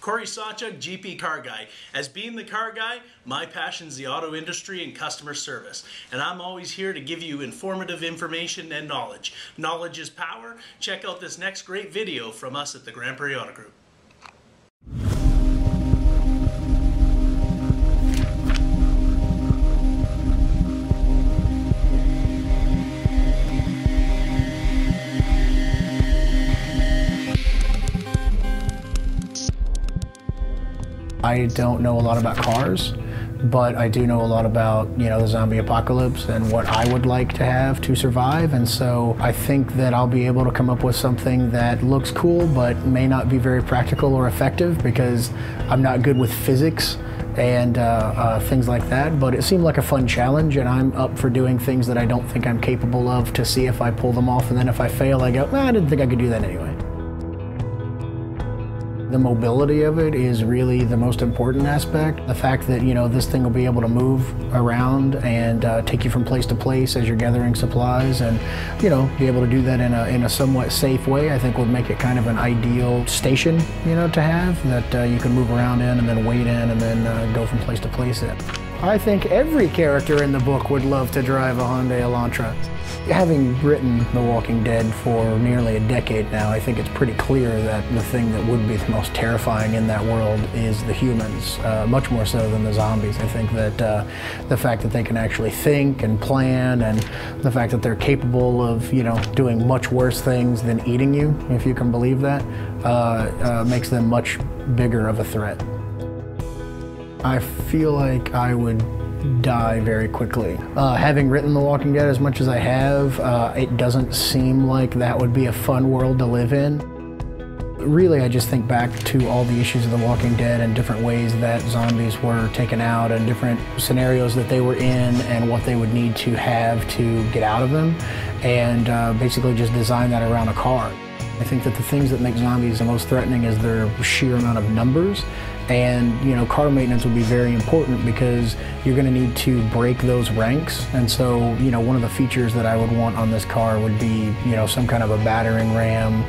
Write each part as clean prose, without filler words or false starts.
Corey Sawchuk, GP Car Guy. As being the car guy, my passion's the auto industry and customer service. And I'm always here to give you informative information and knowledge. Knowledge is power. Check out this next great video from us at the Grande Prairie Auto Group. I don't know a lot about cars, but I do know a lot about, the zombie apocalypse and what I would like to have to survive. And so I think that I'll be able to come up with something that looks cool, but may not be very practical or effective because I'm not good with physics and things like that. But it seemed like a fun challenge, and I'm up for doing things that I don't think I'm capable of to see if I pull them off. And then if I fail, I go, I didn't think I could do that anyway. The mobility of it is really the most important aspect. The fact that, this thing will be able to move around and take you from place to place as you're gathering supplies and, be able to do that in a somewhat safe way, I think would make it kind of an ideal station, to have that you can move around in and then wait in and then go from place to place in. I think every character in the book would love to drive a Hyundai Elantra. Having written The Walking Dead for nearly a decade now, I think it's pretty clear that the thing that would be the most terrifying in that world is the humans, much more so than the zombies. I think that the fact that they can actually think and plan, and the fact that they're capable of, doing much worse things than eating you, if you can believe that, makes them much bigger of a threat. I feel like I would die very quickly. Having written The Walking Dead as much as I have, it doesn't seem like that would be a fun world to live in. Really, I just think back to all the issues of The Walking Dead and different ways that zombies were taken out and different scenarios that they were in and what they would need to have to get out of them, and basically just design that around a car. I think that the things that make zombies the most threatening is their sheer amount of numbers. And, car maintenance would be very important because you're going to need to break those ranks. And so, one of the features that I would want on this car would be, some kind of a battering ram,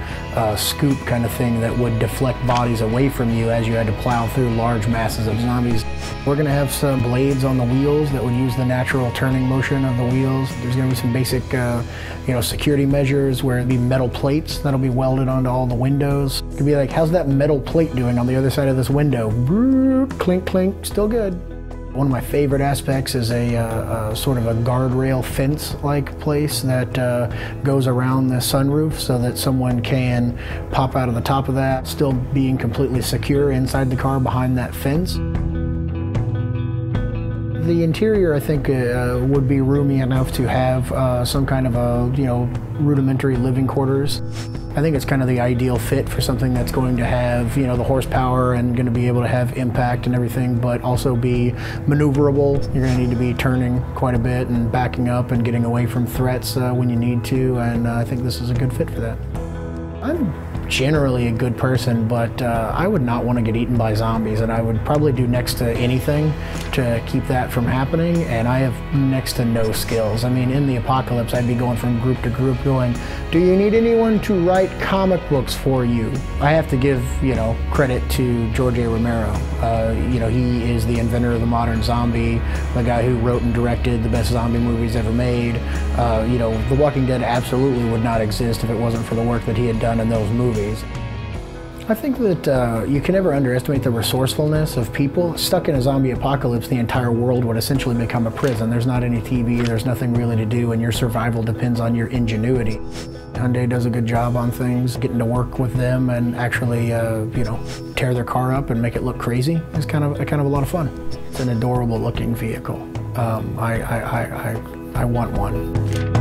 scoop kind of thing that would deflect bodies away from you as you had to plow through large masses of zombies. We're going to have some blades on the wheels that would use the natural turning motion of the wheels. There's going to be some basic, security measures where it'd be metal plates that'll be welded onto all the windows. It'd be like, how's that metal plate doing on the other side of this window? Clink, clink, still good. One of my favorite aspects is a sort of a guardrail fence-like place that goes around the sunroof so that someone can pop out of the top of that, still being completely secure inside the car behind that fence. The interior, I think, would be roomy enough to have some kind of a, rudimentary living quarters. I think it's kind of the ideal fit for something that's going to have, the horsepower and going to be able to have impact and everything, but also be maneuverable. You're going to need to be turning quite a bit and backing up and getting away from threats when you need to, and I think this is a good fit for that. I'm generally a good person, but I would not want to get eaten by zombies, and I would probably do next to anything to keep that from happening, and I have next to no skills. I mean, in the apocalypse, I'd be going from group to group going, do you need anyone to write comic books for you? I have to give, credit to George A. Romero. He is the inventor of the modern zombie, the guy who wrote and directed the best zombie movies ever made. The Walking Dead absolutely would not exist if it wasn't for the work that he had done in those movies. I think that you can never underestimate the resourcefulness of people. Stuck in a zombie apocalypse, the entire world would essentially become a prison. There's not any TV, there's nothing really to do, and your survival depends on your ingenuity. Hyundai does a good job on things. Getting to work with them and actually, tear their car up and make it look crazy is kind of a lot of fun. It's an adorable looking vehicle. I want one.